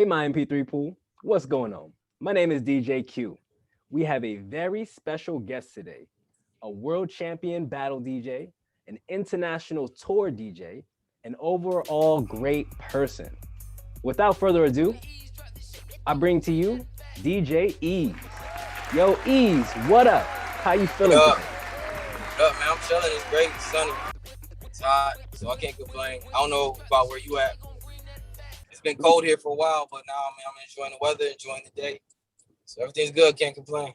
Hey, my MP3 pool, what's going on? My name is DJ Q. We have a very special guest today, a world champion battle DJ, an international tour DJ, an overall great person. Without further ado, I bring to you DJ Ease. Yo, Ease, what up? How you What feeling up? today? What up, man? I'm chilling. It's great. It's sunny. It's hot, so I can't complain. I don't know about where you at. It's been cold here for a while, but now I'm enjoying the weather, enjoying the day. So everything's good. Can't complain.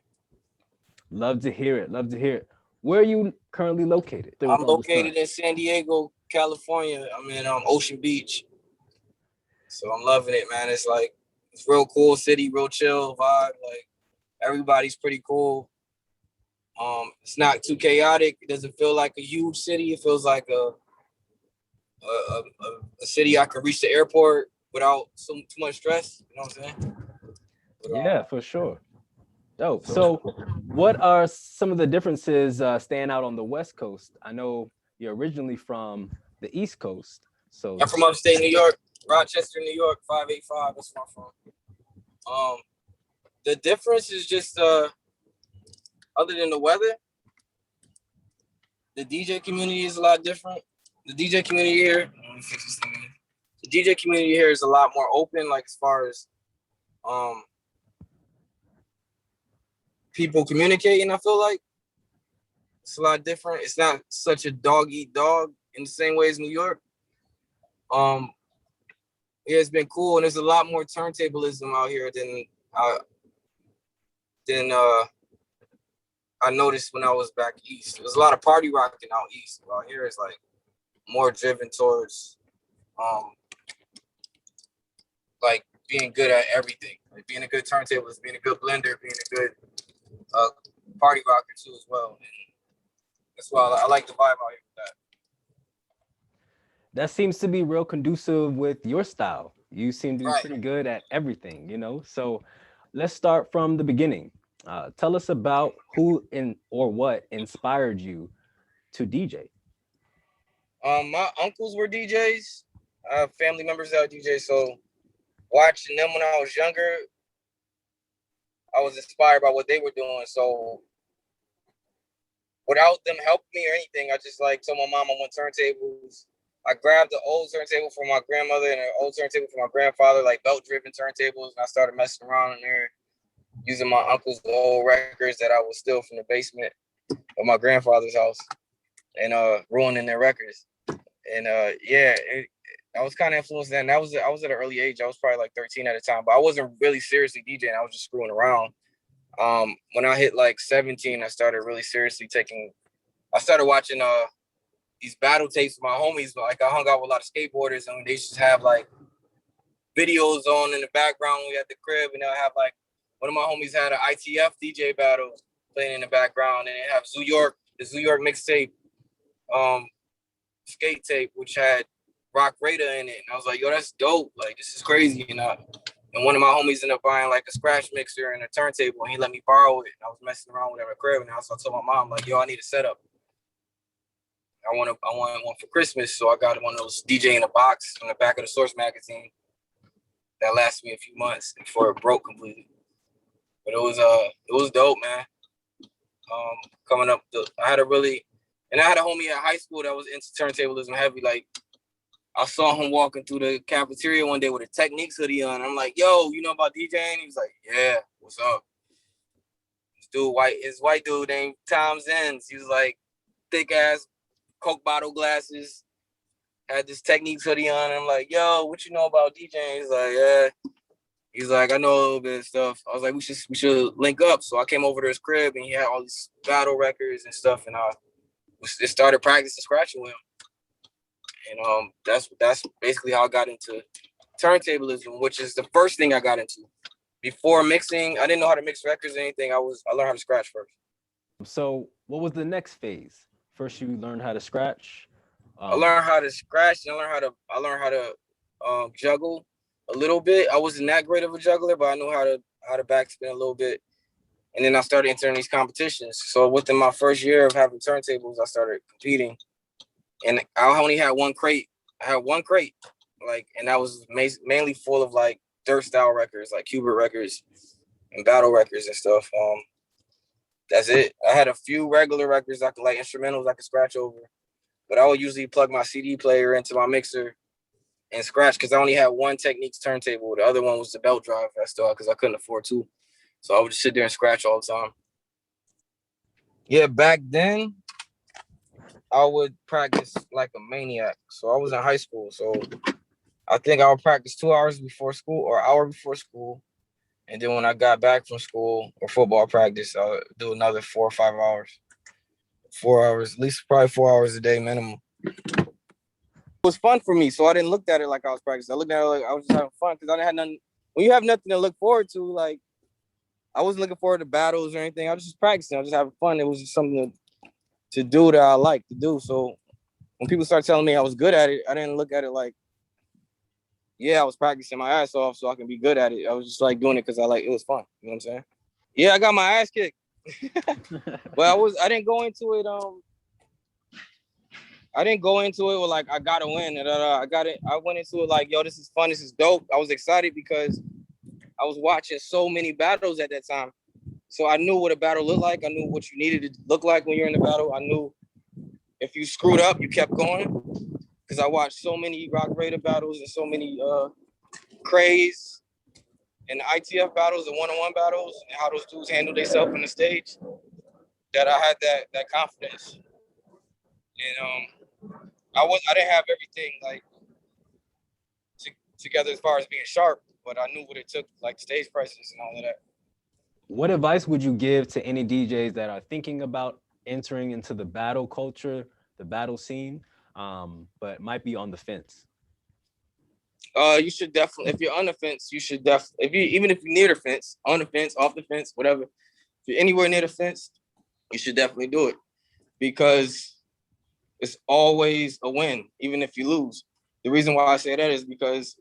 Love to hear it. Love to hear it. Where are you currently located with I'm all the sun? located in San Diego, California. I'm in Ocean Beach, so I'm loving it, man. It's real cool city, real chill vibe. Like everybody's pretty cool. It's not too chaotic. It doesn't feel like a huge city. It feels like a city I can reach the airport without too much stress. You know what I'm saying? But, Yeah, for sure. Dope. So, what are some of the differences staying out on the West Coast? I know you're originally from the East Coast. So, I'm from upstate New York, Rochester, New York, 585. That's where I'm from. The difference is just other than the weather, the DJ community is a lot different. The DJ community here, let me fix this thing. The DJ community here is a lot more open, like as far as people communicating. I feel like it's a lot different. It's not such a dog eat dog in the same way as New York. Yeah, it's been cool, and there's a lot more turntablism out here than I noticed when I was back east. There's a lot of party rocking out east. Out here is like more driven towards like being good at everything. Like being a good turntablist, being a good blender, being a good party rocker too as well. And that's why I like the vibe out here with that. that seems to be real conducive with your style. You seem to be Right. pretty good at everything. So, let's start from the beginning. Tell us about who or what inspired you to DJ. My uncles were DJs. I have family members that are DJs, so watching them when I was younger, I was inspired by what they were doing. So without them helping me or anything, I just like told my mom I want turntables. I grabbed the old turntable from my grandmother and an old turntable from my grandfather, like belt-driven turntables, and I started messing around in there using my uncle's old records that I would steal from the basement of my grandfather's house and ruining their records. And I was kind of influenced then. I was at an early age. I was probably like 13 at the time, but I wasn't really seriously DJing. I was just screwing around. When I hit like 17, I started really seriously I started watching these battle tapes with my homies. Like I hung out with a lot of skateboarders, and they just have like videos on in the background when we at the crib, and they'll have like one of my homies had an ITF DJ battle playing in the background, and it have the Zoo York mixtape, skate tape, which had Rock Raider in it. And I was like, yo, that's dope. Like, this is crazy. And one of my homies ended up buying like a scratch mixer and a turntable, and he let me borrow it. And I was messing around with it at my crib, and I told my mom, like, yo, I need a setup. I want one for Christmas. So I got one of those DJ in a box on the back of the Source magazine that lasted me a few months before it broke completely. But it was dope, man. Coming up, I had a homie at high school that was into turntablism heavy. Like, I saw him walking through the cafeteria one day with a Techniques hoodie on. I'm like, yo, you know about DJing? He was like, yeah, what's up? This white dude named Tom Zenz. He was like, thick ass Coke bottle glasses, had this Techniques hoodie on. I'm like, yo, what you know about DJing? He's like, yeah. He's like, I know a little bit of stuff. I was like, we should link up. So I came over to his crib, and he had all these battle records and stuff, and I just started practicing scratching with him. And that's basically how I got into turntablism, which is the first thing I got into. Before mixing, I didn't know how to mix records or anything. I learned how to scratch first. So, what was the next phase? First, you learned how to scratch. I learned how to scratch, and I learned how to juggle a little bit. I wasn't that great of a juggler, but I knew how to backspin a little bit. And then I started entering these competitions. So within my first year of having turntables, I started competing. And I only had one crate. I had one crate, like, and that was mainly full of like dirt style records, like Qbert records and battle records and stuff. That's it. I had a few regular records I could like instrumentals I could scratch over, but I would usually plug my CD player into my mixer and scratch because I only had one Technics turntable. The other one was the belt drive I still because I couldn't afford two. So I would just sit there and scratch all the time. Yeah, back then I would practice like a maniac. So I was in high school. So I think I would practice 2 hours before school or an hour before school. And then when I got back from school or football practice, I would do another 4 or 5 hours. 4 hours, at least probably 4 hours a day minimum. It was fun for me. So I didn't look at it like I was practicing. I looked at it like I was just having fun because I didn't have nothing. When you have nothing to look forward to, like I wasn't looking forward to battles or anything. I was just practicing. I was just having fun. It was just something to do that I like to do. So when people started telling me I was good at it, I didn't look at it like, yeah, I was practicing my ass off so I can be good at it. I was just like doing it because it was fun. You know what I'm saying? Yeah, I got my ass kicked. But I didn't go into it. I didn't go into it with like I gotta win. I went into it like, yo, this is fun. This is dope. I was excited because I was watching so many battles at that time. So I knew what a battle looked like. I knew what you needed to look like when you're in the battle. I knew if you screwed up, you kept going. Because I watched so many Rock Raider battles and so many Craze and ITF battles and one-on-one battles and how those dudes handle themselves on the stage that I had that confidence. And I didn't have everything like together as far as being sharp, but I knew what it took, like stage presence and all of that. What advice would you give to any DJs that are thinking about entering into the battle culture, the battle scene, but might be on the fence? You should definitely, if you're on the fence, you should definitely, even if you're near the fence, on the fence, off the fence, whatever, if you're anywhere near the fence, you should definitely do it because it's always a win, even if you lose. The reason why I say that is because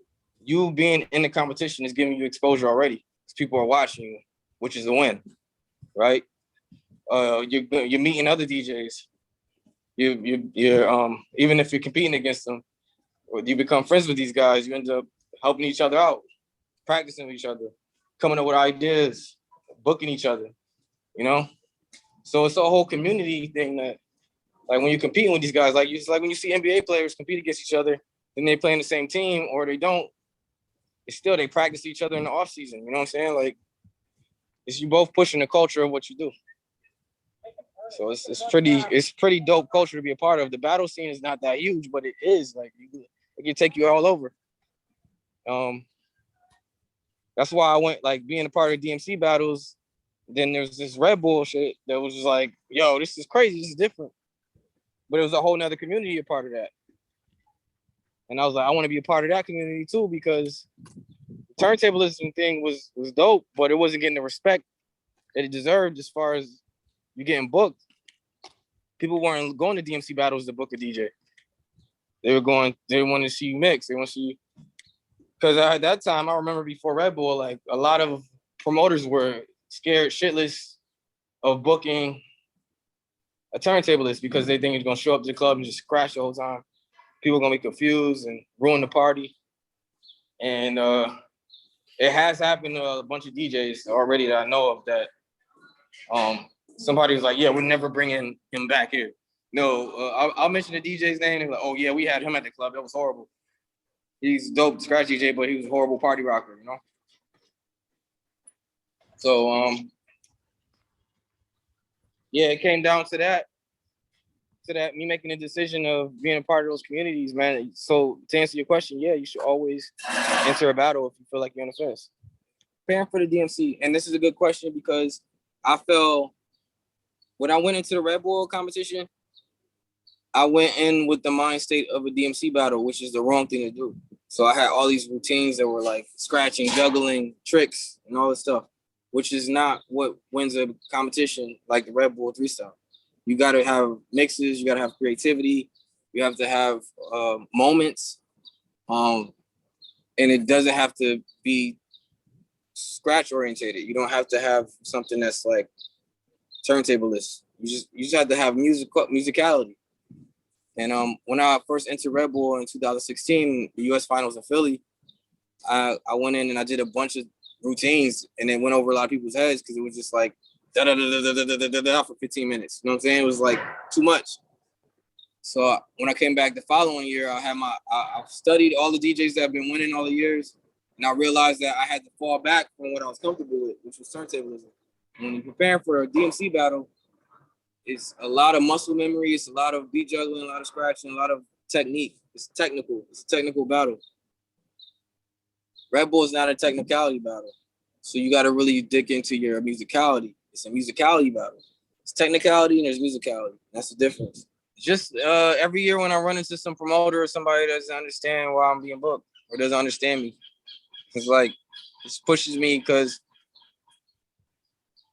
you being in the competition is giving you exposure already because people are watching you, which is a win, right? You're meeting other DJs. You're even if you're competing against them, or you become friends with these guys, you end up helping each other out, practicing with each other, coming up with ideas, booking each other, you know? So it's a whole community thing that, like when you're competing with these guys, like it's like when you see NBA players compete against each other, then they play in the same team or they don't, it's still they practice each other in the off season. You know what I'm saying? Like it's you both pushing the culture of what you do. So it's pretty dope culture to be a part of. The battle scene is not that huge, but it is like it can take you all over. That's why I went like being a part of DMC battles. Then there's this Red Bull shit that was just like, yo, this is crazy, this is different. But it was a whole nother community a part of that. And I was like, I want to be a part of that community too, because the turntablism thing was dope, but it wasn't getting the respect that it deserved as far as you getting booked. People weren't going to DMC battles to book a DJ. They wanted to see you mix. They want to see you. Because at that time, I remember before Red Bull, like a lot of promoters were scared shitless of booking a turntablist because they think it's going to show up to the club and just crash the whole time. People are going to be confused and ruin the party. And it has happened to a bunch of DJs already that I know of that somebody was like, yeah, we're never bringing him back here. No, I'll mention the DJ's name. They're like, oh, yeah, we had him at the club. That was horrible. He's a dope scratch DJ, but he was a horrible party rocker, you know? So, yeah, it came down to that, me making a decision of being a part of those communities, man. So to answer your question, yeah, you should always enter a battle if you feel like you're on the fence. Preparing for the DMC, and this is a good question because I felt when I went into the Red Bull competition, I went in with the mind state of a DMC battle, which is the wrong thing to do. So I had all these routines that were like scratching, juggling, tricks, and all this stuff, which is not what wins a competition like the Red Bull 3-style. You got to have mixes, you got to have creativity, you have to have moments, and it doesn't have to be scratch orientated. You don't have to have something that's like turntablist. You just have to have musicality. And when I first entered Red Bull in 2016, the U.S. Finals in Philly, I went in and I did a bunch of routines and it went over a lot of people's heads because it was just like da da da da da da da da for 15 minutes. You know what I'm saying? It was like too much. So when I came back the following year, I studied all the DJs that have been winning all the years, and I realized that I had to fall back from what I was comfortable with, which was turntablism. When you're preparing for a DMC battle, it's a lot of muscle memory, it's a lot of beat juggling, a lot of scratching, a lot of technique. It's technical. It's a technical battle. Red Bull is not a technicality battle, so you got to really dig into your musicality. It's a musicality battle. It's technicality and there's musicality. That's the difference. Just every year when I run into some promoter or somebody that doesn't understand why I'm being booked or doesn't understand me, it's like it pushes me because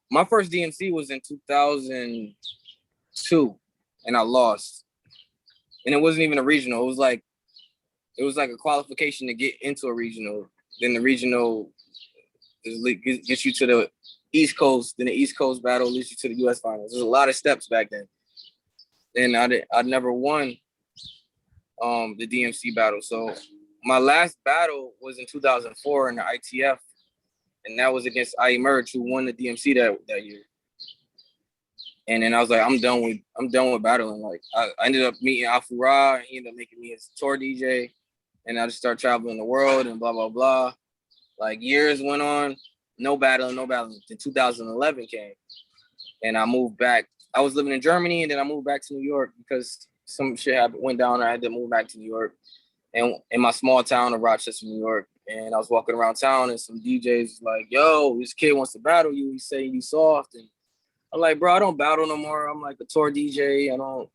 my first DMC was in 2002 and I lost, and it wasn't even a regional. It was like a qualification to get into a regional. Then the regional gets you to the East Coast. Then the East Coast battle leads you to the U.S. finals. There's a lot of steps back then. And I never won the DMC battle. So my last battle was in 2004 in the ITF, and that was against MYMP3POOL, who won the DMC that year. And then I was like, I'm done with battling. Like I ended up meeting Afura, and he ended up making me his tour DJ, and I just started traveling the world and blah blah blah. Like years went on, no battling. Then 2011 came, and I moved back. I was living in Germany, and then I moved back to New York because some shit went down. I had to move back to New York, and in my small town of Rochester, New York. And I was walking around town, and some DJs was like, "Yo, this kid wants to battle you. He's saying you soft." And I'm like, "Bro, I don't battle no more. I'm like a tour DJ. I don't, you know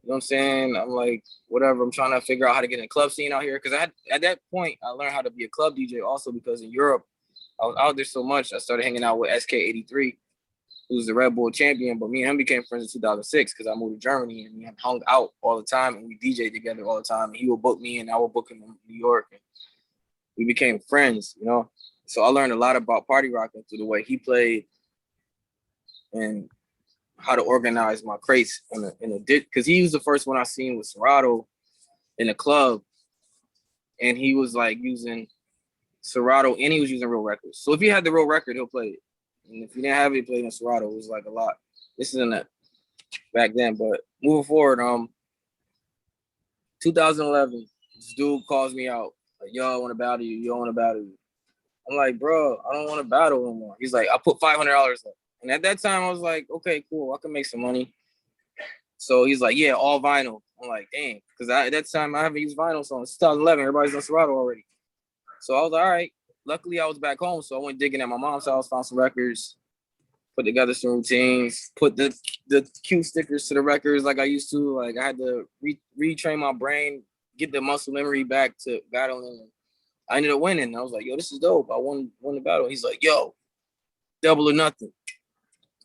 what I'm saying? I'm like, whatever. I'm trying to figure out how to get in the club scene out here because at that point I learned how to be a club DJ also because in Europe I was out there so much. I started hanging out with SK83." Who's the Red Bull champion, but me and him became friends in 2006 because I moved to Germany and we hung out all the time and we DJed together all the time. And he would book me and I would book him in New York. And we became friends, you know? So I learned a lot about party rocking through the way he played and how to organize my crates in a because he was the first one I seen with Serato in a club. And he was like using Serato and he was using real records. So if he had the real record, he'll play it. And if you didn't have it, played in Serato, it was like a lot. This isn't that back then, but moving forward, 2011, this dude calls me out, like, "Yo, I want to battle you. You don't want to battle you." I'm like, "Bro, I don't want to battle no more." He's like, "I put $500 up." And at that time, I was like, "Okay, cool. I can make some money." So he's like, "Yeah, all vinyl." I'm like, "Dang," because at that time I haven't used vinyl songs. It's 2011, everybody's on Serato already. So I was like, "All right." Luckily, I was back home, so I went digging at my mom's house, found some records, put together some routines, put the cue stickers to the records like I used to. Like I had to retrain my brain, get the muscle memory back to battling. I ended up winning. I was like, "Yo, this is dope. I won the battle." He's like, "Yo, double or nothing."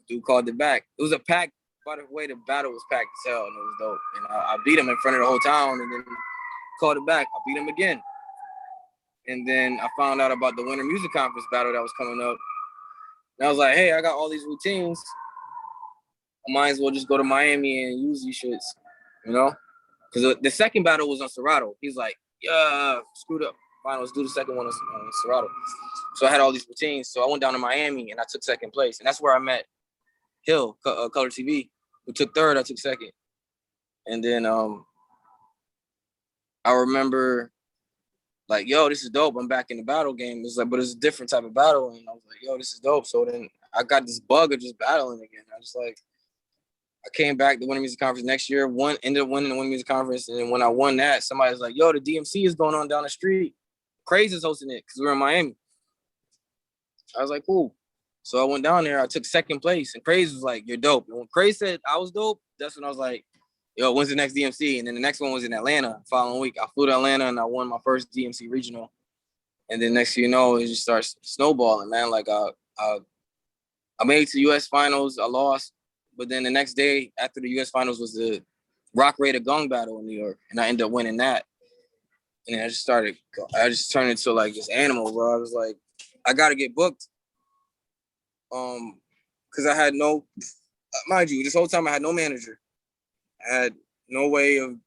Dude called it back. It was a pack. By the way, the battle was packed as hell, and it was dope. And I beat him in front of the whole town, and then called it back. I beat him again. And then I found out about the Winter Music Conference battle that was coming up. And I was like, "Hey, I got all these routines. I might as well just go to Miami and use these shits, you know?" Because the second battle was on Serato. He's like, "Yeah, screwed up. Fine, let's do the second one on Serato." So I had all these routines. So I went down to Miami and I took second place. And that's where I met Hill, Color TV, who took third. I took second. And then I remember like, "Yo, this is dope. I'm back in the battle game." It's like, but it's a different type of battle. And I was like, "Yo, this is dope." So then I got this bug of just battling again. I just like, I came back to Winter Music Conference next year, ended up winning the Winter Music Conference. And then when I won that, somebody was like, "Yo, the DMC is going on down the street. Craze is hosting it," because we were in Miami. I was like, "Cool." So I went down there. I took second place. And Craze was like, "You're dope." And when Craze said I was dope, that's when I was like, "Yo, when's the next DMC?" And then the next one was in Atlanta the following week. I flew to Atlanta and I won my first DMC regional. And then next thing you know, it just starts snowballing, man. Like I made it to U.S. finals. I lost. But then the next day after the U.S. finals was the Rock Raider Gong battle in New York. And I ended up winning that. And I just turned into like this animal, bro. I was like, I got to get booked. Because I had mind you, this whole time I had no manager. I had no way of,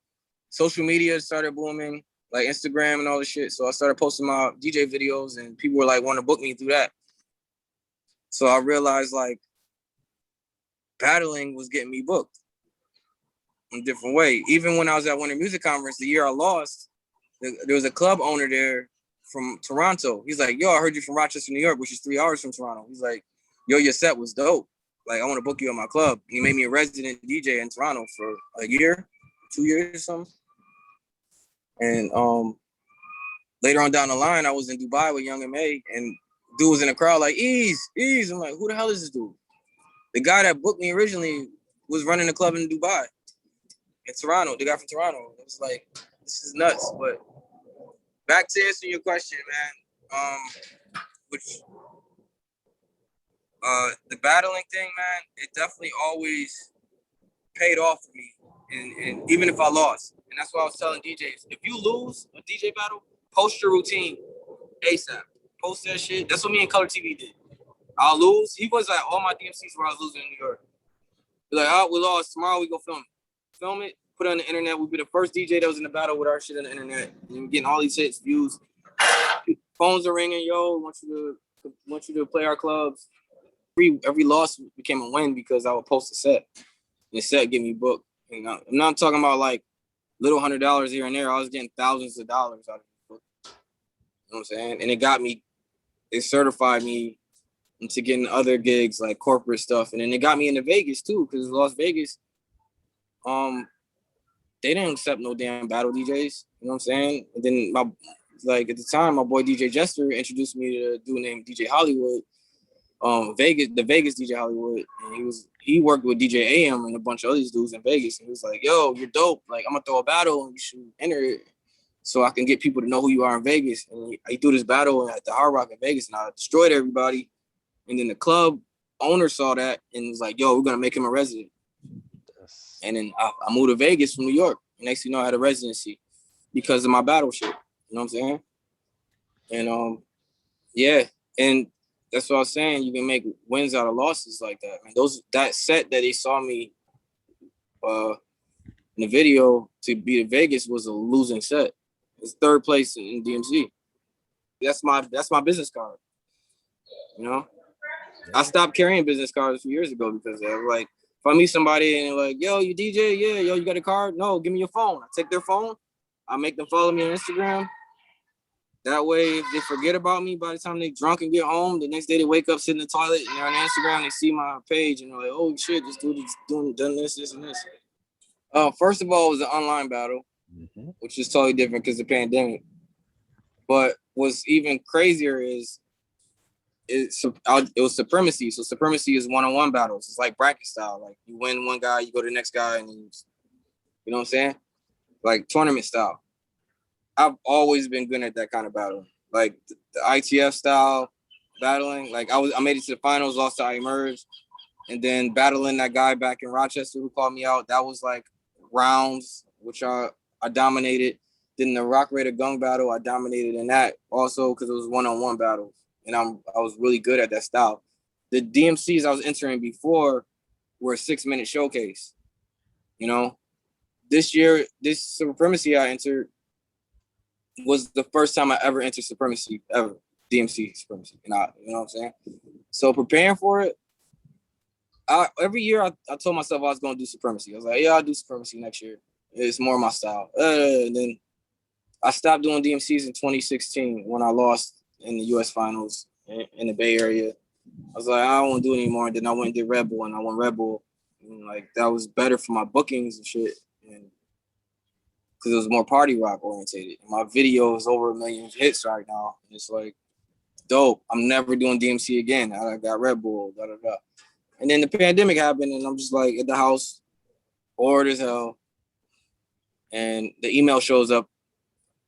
social media started booming. like Instagram and all this shit. So I started posting my DJ videos, and people were like wanting to book me through that. So I realized like battling was getting me booked in a different way. Even when I was at Winter Music Conference, the year I lost, there was a club owner there from Toronto. He's like, yo, I heard you from Rochester, New York, which is 3 hours from Toronto. He's like, yo, your set was dope. Like, I want to book you at my club. And he made me a resident DJ in Toronto for a year, 2 years or something. And later on down the line, I was in Dubai with Young M.A. and dude was in the crowd like, ease. I'm like, who the hell is this dude? The guy that booked me originally was running the club in Dubai, in Toronto. The guy from Toronto. It was like, this is nuts. But back to answering your question, man. The battling thing, man, it definitely always paid off for me. And even if I lost. And that's why I was telling DJs, if you lose a DJ battle, post your routine ASAP. Post that shit. That's what me and Color TV did. I'll lose. He was like all my DMCs where I was losing in New York. Be like, we lost. Tomorrow we go film it. Film it, put it on the internet. We'll be the first DJ that was in the battle with our shit on the internet. And we're getting all these hits, views. Phones are ringing, yo. Want you to play our clubs. Every loss became a win because I would post a set. And the set get me booked. And I'm not talking about like little $100 here and there. I was getting thousands of dollars out of the book. You know what I'm saying? And it certified me into getting other gigs like corporate stuff. And then it got me into Vegas too, because Las Vegas, they didn't accept no damn battle DJs. You know what I'm saying? And then at the time, my boy DJ Jester introduced me to a dude named DJ Hollywood. The Vegas DJ Hollywood, and he worked with DJ AM and a bunch of other dudes in Vegas, and he was like, yo, you're dope, like I'm gonna throw a battle and you should enter it so I can get people to know who you are in Vegas. And he threw this battle at the Hard Rock in Vegas, and I destroyed everybody. And then the club owner saw that and was like, yo, we're gonna make him a resident. Yes. And then I moved to Vegas from New York. Next thing you know, I had a residency because of my battle shit. You know what I'm saying? And yeah, and that's what I was saying. You can make wins out of losses like that. Man, that set that they saw me in the video to beat Vegas was a losing set. It's third place in DMC. That's my business card. You know, I stopped carrying business cards a few years ago because I was like, if I meet somebody and they're like, yo, you DJ? Yeah, yo, you got a card? No, give me your phone. I take their phone. I make them follow me on Instagram. That way, if they forget about me by the time they drunk and get home, the next day they wake up, sit in the toilet, and they're on Instagram, they see my page, and they're like, oh shit, this dude is done this, and this. First of all, it was an online battle, which is totally different because of the pandemic. But what's even crazier is it was supremacy. So supremacy is one-on-one battles. It's like bracket style. Like you win one guy, you go to the next guy, and you know what I'm saying? Like tournament style. I've always been good at that kind of battle, like the ITF style battling. Like I made it to the finals, lost to I Emerge, and then battling that guy back in Rochester who called me out. That was like rounds, which I dominated. Then the Rock Raider Gung battle, I dominated in that also because it was one-on-one battles, and I was really good at that style. The DMCs I was entering before were a 6-minute showcase. You know, this year, this supremacy I entered was the first time I ever entered supremacy ever, DMC supremacy. And you know what I'm saying? So preparing for it, every year I told myself I was going to do supremacy. I was like, yeah, I'll do supremacy next year. It's more my style. And then I stopped doing DMCs in 2016 when I lost in the US finals in the Bay Area. I was like, I don't want to do it anymore. And then I went and did Red Bull, and I won Red Bull. And like that was better for my bookings and shit. And because it was more party rock orientated. My video is over 1 million hits right now. And it's like, dope. I'm never doing DMC again. I got Red Bull, da da da. And then the pandemic happened, and I'm just like at the house, bored as hell. And the email shows up,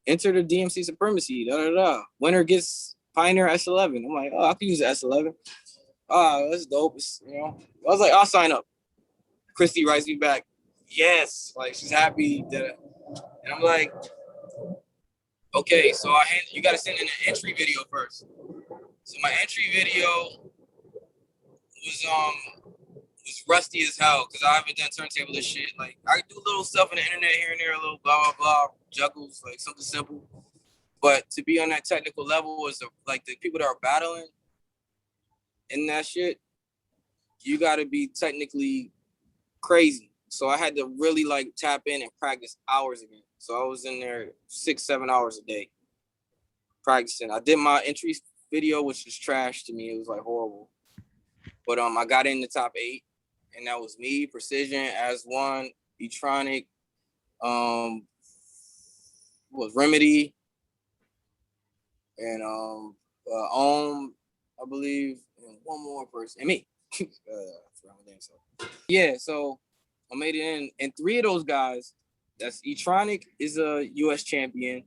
enter the DMC supremacy, da da da. Winner gets Pioneer S11. I'm like, oh, I can use the S11. Oh, that's dope. You know, I was like, I'll sign up. Christy writes me back, yes, like she's happy. And I'm like, okay, so you got to send in an entry video first. So my entry video was just rusty as hell because I haven't done turntable shit. Like I do little stuff on the internet here and there, a little blah blah blah, juggles, like something simple. But to be on that technical level is like the people that are battling in that shit, you got to be technically crazy. So I had to really like tap in and practice hours again. So I was in there 6-7 hours a day practicing. I did my entry video, which was trash to me. It was like horrible. But I got in the top 8, and that was me, Precision, As One, Etronic, was Remedy, and Ohm, I believe, and one more person, and me. Yeah, so I made it in, and 3 of those guys, that's Etronic is a U.S. champion,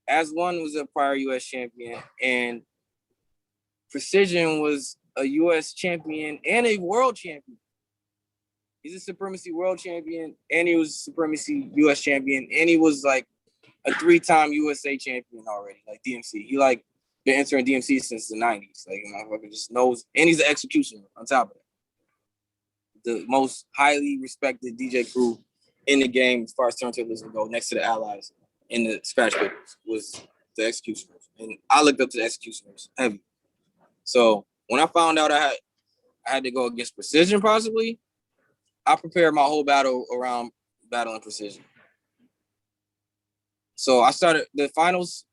As One was a prior U.S. champion, and Precision was a U.S. champion and a world champion. He's a Supremacy world champion, and he was a Supremacy U.S. champion, and he was like a 3-time USA champion already, like DMC. He like been entering DMC since the 90s. Like, motherfucker just knows, and he's an executioner on top of it. The most highly respected DJ crew in the game as far as turntablism go, next to the Allies in the scratch papers, was the executioners. And I looked up to the executioners heavy. So when I found out I had to go against Precision possibly, I prepared my whole battle around battling Precision. So I started the finals.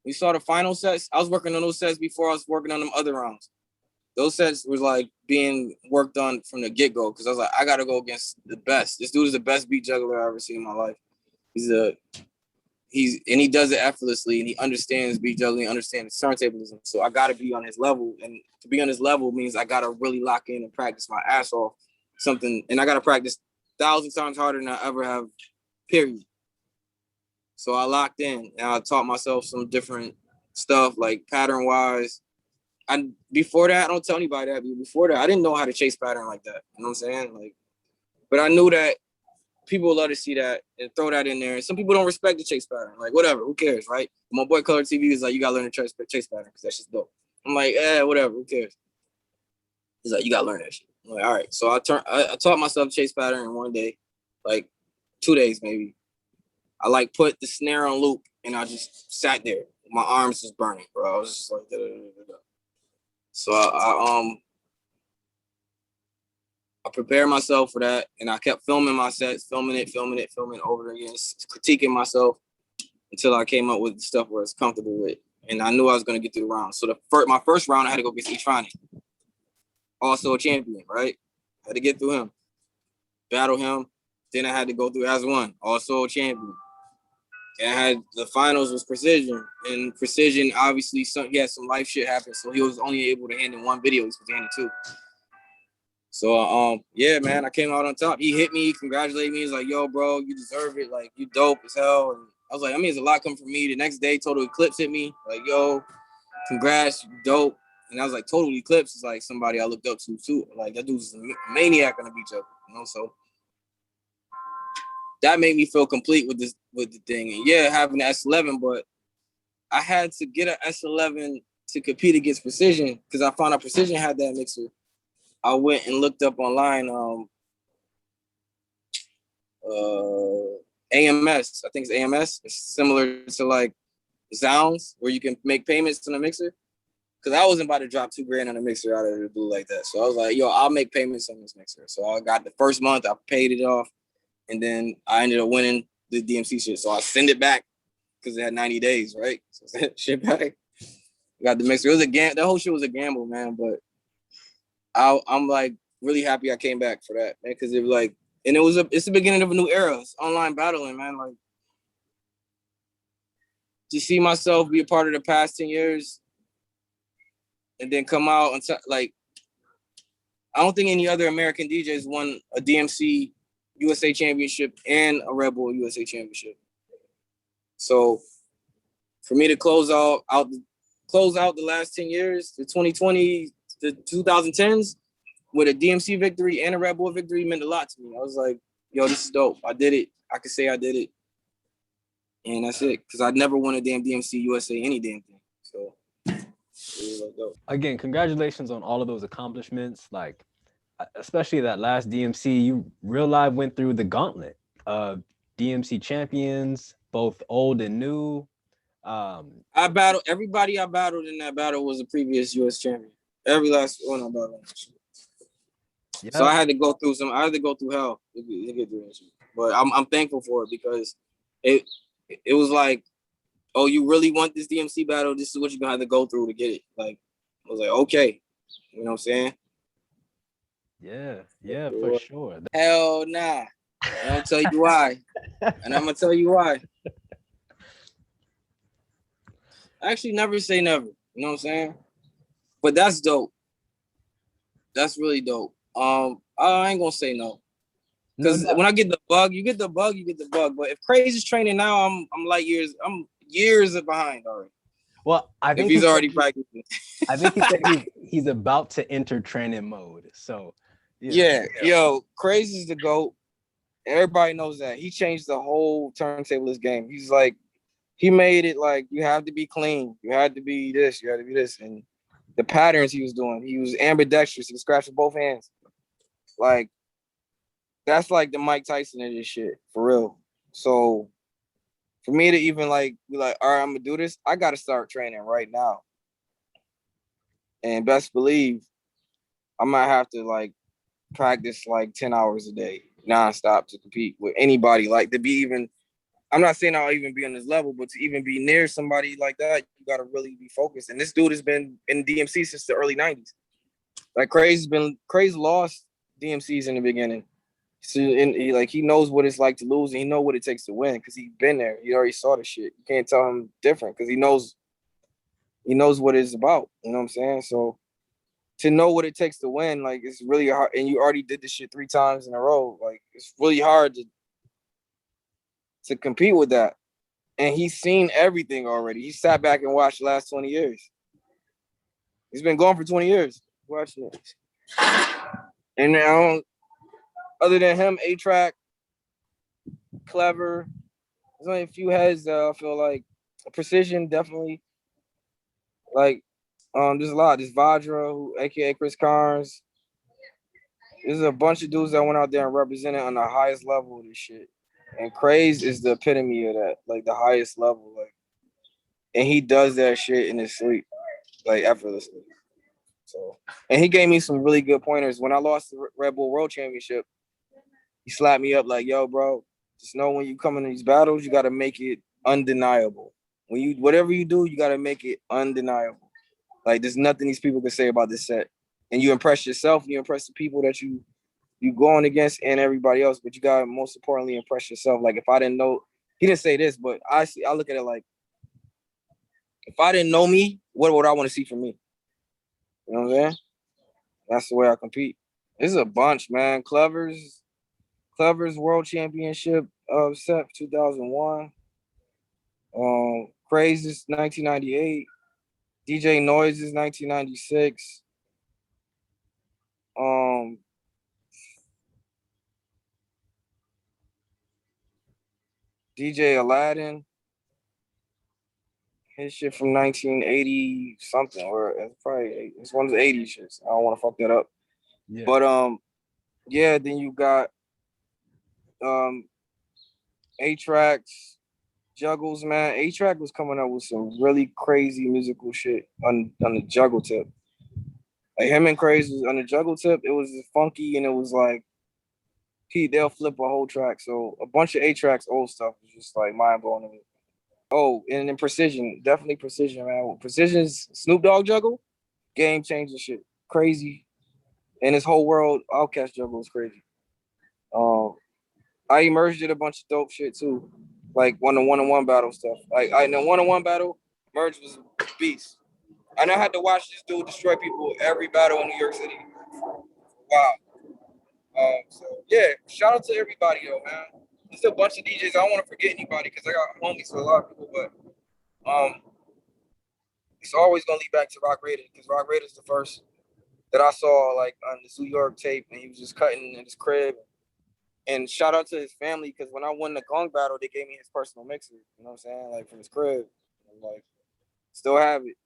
We saw the final sets. I was working on those sets before I was working on them other rounds. Those sets was like being worked on from the get-go because I was like, I got to go against the best. This dude is the best beat juggler I've ever seen in my life. He does it effortlessly, and he understands beat juggling, understands turntablism. So I got to be on his level, and to be on his level means I got to really lock in and practice my ass off something, and I got to practice 1,000 times harder than I ever have, period. So I locked in, and I taught myself some different stuff, like pattern-wise. Before that, I don't tell anybody that, but before that, I didn't know how to chase pattern like that. You know what I'm saying? Like, but I knew that people love to see that and throw that in there. And some people don't respect the chase pattern. Like, whatever, who cares, right? My boy Color TV is like, you gotta learn the chase pattern because that's just dope. I'm like, whatever, who cares? He's like, you gotta learn that shit. I'm like, all right. So I taught myself chase pattern in one day, like 2 days maybe. I like put the snare on loop and I just sat there. My arms was burning, bro. I was just like, da, da, da, da. So I prepared myself for that, and I kept filming my sets, filming it over again, critiquing myself until I came up with stuff where I was comfortable with, and I knew I was gonna get through the round. So my first round, I had to go against Etronic, also a champion, right? I had to get through him, battle him. Then I had to go through As One, also a champion. And I had the finals was Precision, and Precision obviously he had some life shit happen, so he was only able to hand in 1 video. He was supposed to hand in 2. So yeah, man, I came out on top. He hit me, congratulated me. He's like, yo, bro, you deserve it. Like, you dope as hell. And I was like, I mean, it's a lot coming from me. The next day, Total Eclipse hit me, like, yo, congrats, you dope. And I was like, Total Eclipse is like somebody I looked up to too. Like, that dude's a maniac on the beat juggler, you know. So that made me feel complete with the thing. And yeah, having the S11, but I had to get an S11 to compete against Precision because I found out Precision had that mixer. I went and looked up online AMS. I think it's AMS. It's similar to like Zounds, where you can make payments on the mixer. Because I wasn't about to drop $2,000 on a mixer out of the blue like that. So I was like, yo, I'll make payments on this mixer. So I got the first month, I paid it off, and then I ended up winning the DMC shit. So I send it back because it had 90 days, right? So I sent shit back. Got the mixer. It was a gamble. That whole shit was a gamble, man. But I'm like really happy I came back for that, man, because it was like, and it's the beginning of a new era. It's online battling, man. Like, to see myself be a part of the past 10 years and then come out and like, I don't think any other American DJs won a DMC USA championship and a Red Bull USA championship. So for me to close out the last 10 years, the 2020, the 2010s, with a DMC victory and a Red Bull victory meant a lot to me. I was like, yo, this is dope. I did it. I could say I did it. And that's it. Because I'd never won a damn DMC USA any damn thing. So it was like dope. Again, congratulations on all of those accomplishments. Like, especially that last DMC, you real live went through the gauntlet of DMC champions, both old and new. I battled everybody I battled in that battle was a previous US champion. Every last one I battled. So Yeah, I had to go through I had to go through hell to get through that shit. But I'm thankful for it because it it was like, oh, you really want this DMC battle? This is what you're gonna have to go through to get it. Like, I was like, okay, you know what I'm saying? yeah, for sure. Hell nah. And I'm gonna tell you why. And I'm gonna tell you why. I actually never say never. You know what I'm saying? But that's dope. That's really dope. I ain't gonna say no. No, Because no. when I get the bug, you get the bug, you get the bug. But if Crazy's training now, I'm years behind already. Well, I If think he's already practicing. I think he said he's about to enter training mode. So, Yeah, yo, Crazy's the GOAT. Everybody knows that. He changed the whole turntablist game. He's like, he made it like you have to be clean. You had to be this, you had to be this. And the patterns he was ambidextrous. He scratched with both hands. Like, that's like the Mike Tyson of this shit, for real. So for me to even like be like, all right, I'm gonna do this, I gotta start training right now. And best believe I might have to like practice like 10 hours a day nonstop to compete with anybody. Like to be even, I'm not saying I'll even be on this level, but to even be near somebody like that, you gotta really be focused. And this dude has been in DMC since the early 90s. Like Crazy lost DMCs in the beginning. So and he knows what it's like to lose, and he know what it takes to win because he's been there. He already saw the shit. You can't tell him different because he knows what it's about. You know what I'm saying? So to know what it takes to win, like it's really hard. And you already did this shit 3 times in a row. Like it's really hard to compete with that. And he's seen everything already. He sat back and watched the last 20 years. He's been going for 20 years watching it. And now, other than him, A-Track, Clever, there's only a few heads that I feel like Precision definitely. Like, there's a lot. There's Vajra, who, aka Chris Carnes. There's a bunch of dudes that went out there and represented on the highest level of this shit. And Craze is the epitome of that, like the highest level. Like, and he does that shit in his sleep, like effortlessly. So, and he gave me some really good pointers. When I lost the Red Bull World Championship, he slapped me up like, "Yo, bro, just know when you come into these battles, you got to make it undeniable. When you whatever you do, you got to make it undeniable. Like, there's nothing these people can say about this set, and you impress yourself, and you impress the people that you going against, and everybody else. But you got to most importantly impress yourself. Like, if I didn't know, he didn't say this, but I look at it like, if I didn't know me, what would I want to see from me? You know what I'm saying? That's the way I compete. This is a bunch, man. Clever's World Championship set 2001. Crazy's 1998. DJ Noises 1996. DJ Aladdin, his shit from 1980 something, or it's one of the 80s shits. I don't want to fuck that up. yeah. But yeah, then you got um A-Tracks, Juggles, man. A-Track was coming up with some really crazy musical shit on the juggle tip. Like him and Crazy was on the juggle tip, it was funky and it was like they'll flip a whole track. So a bunch of A-Track's old stuff was just like mind blowing to me. Oh, and then Precision, definitely Precision, man. Precision's Snoop Dogg juggle, game changing shit, crazy. And his whole world Outcast juggle was crazy. Um, I emerged did a bunch of dope shit too, like one-on-one battle stuff. Like in the one-on-one battle, Merge was a beast. And I had to watch this dude destroy people every battle in New York City. Wow. So yeah, shout out to everybody though, man. There's a bunch of DJs. I don't want to forget anybody because I got homies with a lot of people, but it's always gonna lead back to Rock Raiders because Rock Raiders the first that I saw like on the New York tape, and he was just cutting in his crib. And shout out to his family because when I won the gong battle, they gave me his personal mixer. You know what I'm saying? Like from his crib. I'm like, still have it.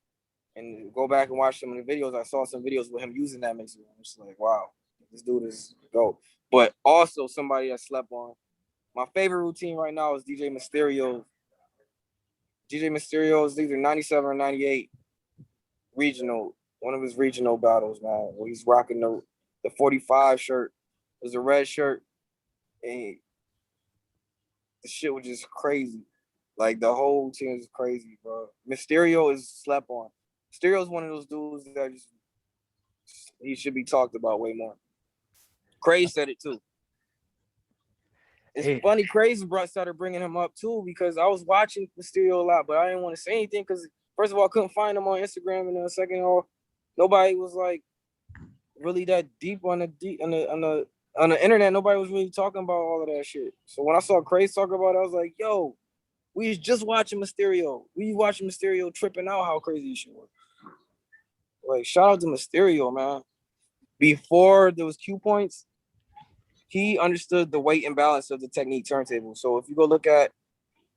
And go back and watch some of the videos. I saw some videos with him using that mixer. I'm just like, wow. This dude is GOAT. But also somebody I slept on. My favorite routine right now is DJ Mysterio. DJ Mysterio is either 97 or 98 regional, one of his regional battles, man, where he's rocking the 45 shirt. It was a red shirt, and the shit was just crazy. Like, the whole team is crazy, bro. Mysterio is slept on. Mysterio is one of those dudes that he should be talked about way more. Craze said it too. It's funny, Crazy started bringing him up too, because I was watching Mysterio a lot, but I didn't want to say anything because, first of all, I couldn't find him on Instagram, and then second of all, nobody was like really that deep on the internet. Nobody was really talking about all of that shit. So when I saw Crazy talk about it, I was like, yo, we was just watching Mysterio. We watching Mysterio tripping out how crazy shit was. Like, shout out to Mysterio, man. Before there was Q points, he understood the weight and balance of the technique turntable. So if you go look at,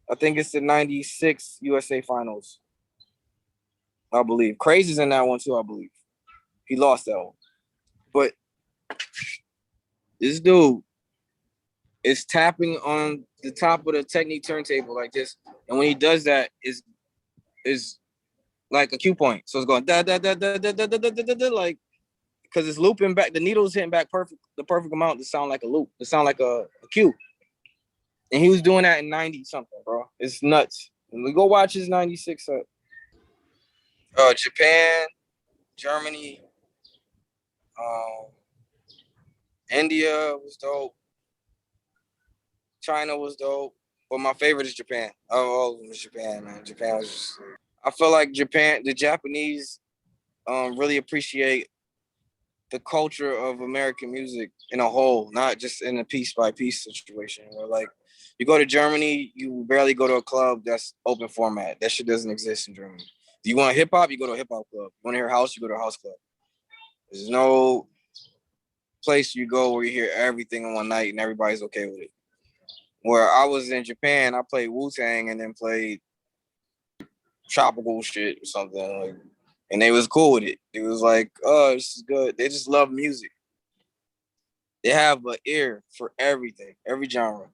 I think it's the 96 USA finals, I believe. Crazy's in that one too, I believe. He lost that one. But this dude is tapping on the top of the technique turntable like this. And when he does that, is like a cue point. So it's going da da da da da da da da da da, like, because it's looping back, the needle's hitting back the perfect amount to sound like a loop, to sound like a cue. And he was doing that in 90 something, bro. It's nuts. And we go watch his 96 set. Japan, Germany, India was dope. China was dope. But my favorite is Japan. All of them is Japan, man. Japan was just, I feel like the Japanese really appreciate the culture of American music in a whole, not just in a piece by piece situation. Where, like, you go to Germany, you barely go to a club that's open format. That shit doesn't exist in Germany. If you want hip hop, you go to a hip hop club. You want to hear house, you go to a house club. There's no place you go where you hear everything in one night and everybody's okay with it. Where I was in Japan, I played Wu-Tang and then played tropical shit or something, like, and they was cool with it. It was like, oh, this is good. They just love music. They have an ear for everything, every genre.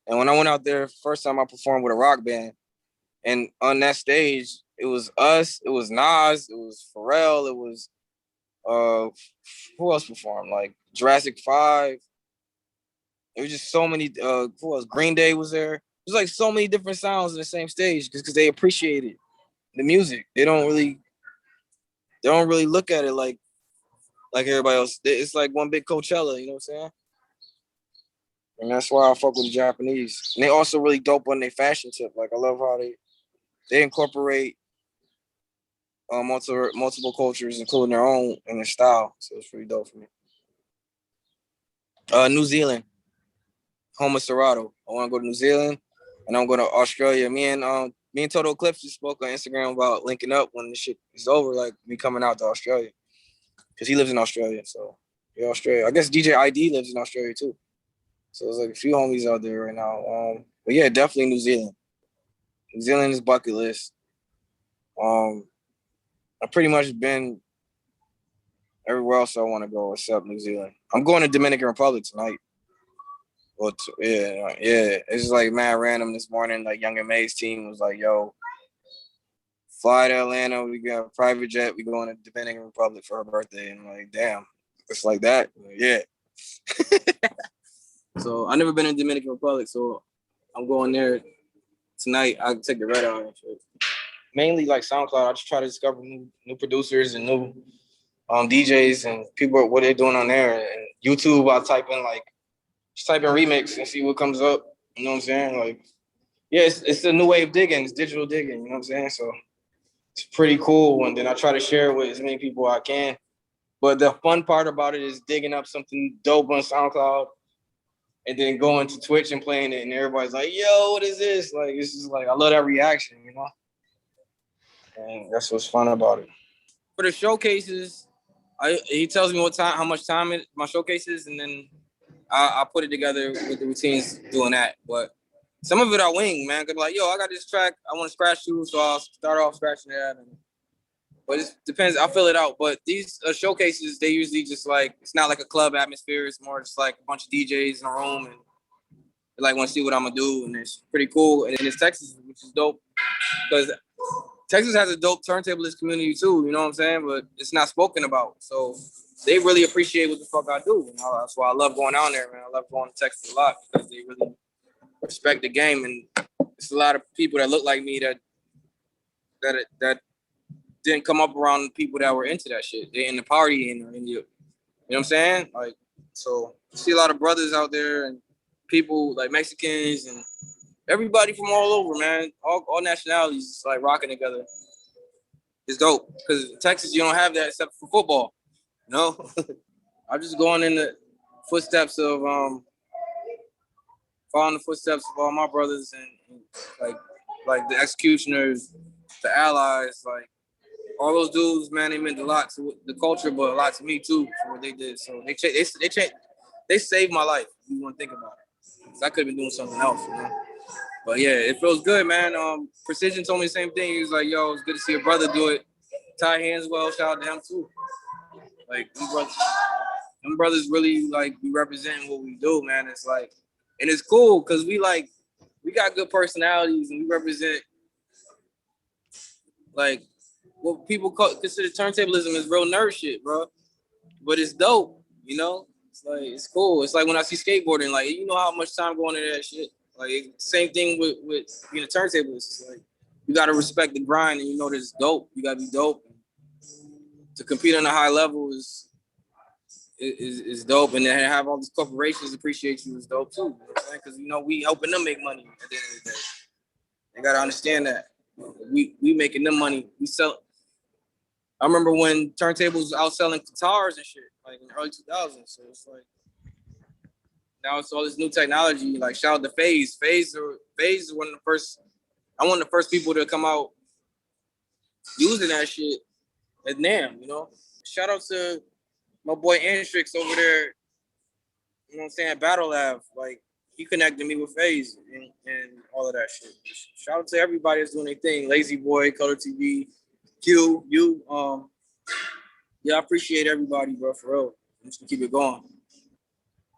And when I went out there, first time I performed with a rock band, and on that stage, it was us, it was Nas, it was Pharrell, it was who else performed? Like Jurassic 5. It was just so many. Who else? Green Day was there. It was like so many different sounds on the same stage because they appreciated the music. They don't really look at it like everybody else. It's like one big Coachella, you know what I'm saying? And that's why I fuck with the Japanese. And they also really dope on their fashion tip. Like, I love how they incorporate multiple cultures, including their own and their style. So it's pretty dope for me. New Zealand, home of Serato. I want to go to New Zealand, and I'm going to Australia. Me and Total Eclipse just spoke on Instagram about linking up when the shit is over, like me coming out to Australia, because he lives in Australia. So yeah, Australia. I guess DJ ID lives in Australia too. So there's like a few homies out there right now. But yeah, definitely New Zealand. New Zealand is bucket list. I've pretty much been everywhere else I want to go except New Zealand. I'm going to Dominican Republic tonight. Well, yeah. It's just like mad random this morning. Like, Young and May's team was like, "Yo, fly to Atlanta. We got a private jet. We going to Dominican Republic for her birthday." And I'm like, damn, it's like that. Yeah. So I never been in Dominican Republic, so I'm going there tonight. I can take the red eye and shit. Mainly like SoundCloud. I just try to discover new producers and new DJs and people, what they're doing on there. And YouTube, I type in remix and see what comes up. You know what I'm saying? Like, yeah, it's a new way of digging. It's digital digging. You know what I'm saying? So it's pretty cool. And then I try to share it with as many people I can. But the fun part about it is digging up something dope on SoundCloud and then going to Twitch and playing it, and everybody's like, "Yo, what is this?" Like, it's just like, I love that reaction, you know? And that's what's fun about it. For the showcases, he tells me how much time my showcase is, and then I put it together with the routines doing that. But some of it I wing, man. Cause like, yo, I got this track, I want to scratch you, so I'll start off scratching that. But it depends. I'll fill it out. But these showcases, they usually just like, it's not like a club atmosphere. It's more just like a bunch of DJs in a room, and they like want to see what I'm gonna do, and it's pretty cool. And it's Texas, which is dope, because Texas has a dope turntablist community too. You know what I'm saying? But it's not spoken about. So they really appreciate what the fuck I do. And that's why I love going down there, man. I love going to Texas a lot because they really respect the game, and it's a lot of people that look like me that didn't come up around people that were into that shit. They in the party and in the, you know what I'm saying? Like, so you see a lot of brothers out there and people like Mexicans and everybody from all over, man. All nationalities just like rocking together. It's dope because Texas, you don't have that except for football. You know, I'm just going in the footsteps of following the footsteps of all my brothers and like the executioners, the allies, like. All those dudes, man, they meant a lot to the culture, but a lot to me too for what they did. So they saved my life. If you want to think about it, because I could have been doing something else, you know. But yeah, it feels good, man. Precision told me the same thing. He was like, "Yo, it's good to see a brother do it." Ty Hanswell, shout out to him too. Like them brothers really like be representing what we do, man. It's like, and it's cool because we got good personalities and we represent like. What people consider turntablism is real nerd shit, bro. But it's dope, you know? It's like, it's cool. It's like when I see skateboarding, like, you know how much time going into that shit? Like, same thing with being a turntablist. It's like, you got to respect the grind and you know that it's dope. You got to be dope. To compete on a high level is dope. And then have all these corporations appreciate you is dope too. You know what I'm saying? Because, you know, we helping them make money at the end of the day. They got to understand that. We making them money. We sell. I remember when turntables was outselling guitars and shit, like in the early 2000s. So it's like now it's all this new technology. Like shout out to FaZe. FaZe is one of the first. I'm one of the first people to come out using that shit at NAMM. You know, shout out to my boy Anstrix over there. You know what I'm saying? Battle Lab. Like he connected me with FaZe and all of that shit. Shout out to everybody that's doing their thing. Lazy Boy, Color TV. Q, you, yeah, I appreciate everybody, bro, for real. I'm just gonna keep it going.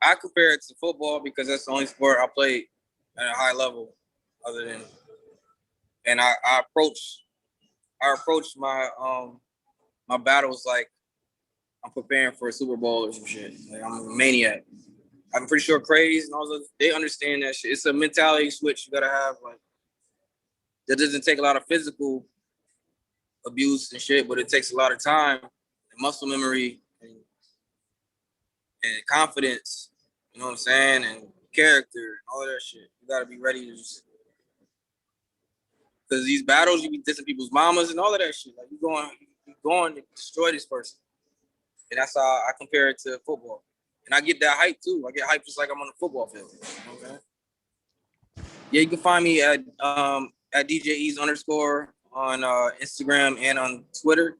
I compare it to football because that's the only sport I played at a high level, other than, and I approach my my battles like I'm preparing for a Super Bowl or some shit. Like I'm a maniac. I'm pretty sure Craze and all those, they understand that shit. It's a mentality switch you gotta have, like that doesn't take a lot of physical abuse and shit, but it takes a lot of time and muscle memory and confidence, you know what I'm saying, and character and all of that shit. You gotta be ready to just, because these battles, you be dissing people's mamas and all of that shit. Like you going to destroy this person. And that's how I compare it to football. And I get that hype too. I get hype just like I'm on the football field. You know what I'm saying? Yeah, you can find me at DJEs_ on Instagram and on Twitter.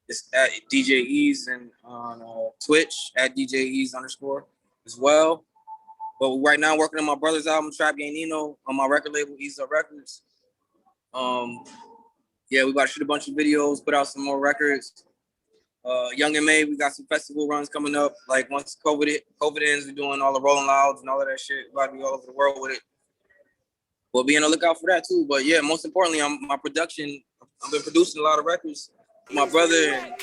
It's at DJEs, and on Twitch at DJEs_ as well. But right now, working on my brother's album, Trap Game Nino, on my record label, Ease Up Records. Yeah, we about to shoot a bunch of videos, put out some more records. Young and May, we got some festival runs coming up. Like once COVID ends, we're doing all the Rolling Louds and all of that shit. We're about to be all over the world with it. We'll be on the lookout for that too. But yeah, most importantly, my production. I've been producing a lot of records with my brother and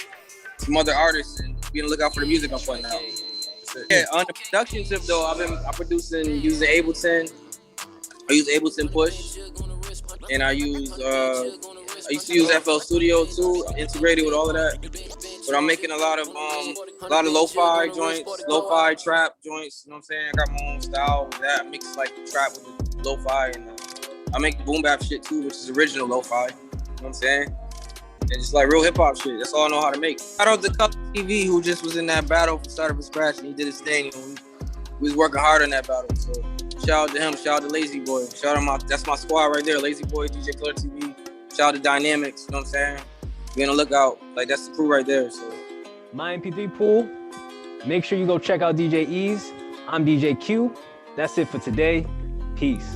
some other artists, and be on the lookout for the music I'm putting out. Yeah, on the production tip though, I'm producing using Ableton. I use Ableton Push, and I used to use FL Studio too, integrated with all of that. But I'm making a lot of lo-fi joints, lo-fi trap joints. You know what I'm saying? I got my own style with that. I mix like the trap with the lo-fi, and I make boom bap shit too, which is original lo-fi. You know what I'm saying? And just like real hip hop shit. That's all I know how to make. Shout out to Color TV, who just was in that battle from start from scratch, and he did his thing. And we was working hard on that battle. So shout out to him. Shout out to Lazy Boy. Shout out that's my squad right there. Lazy Boy, DJ Color TV. Shout out to Dynamics. You know what I'm saying? Be on the lookout. Like that's the crew right there. So MYMP3POOL. Make sure you go check out DJ Ease. I'm DJ Q. That's it for today. Peace.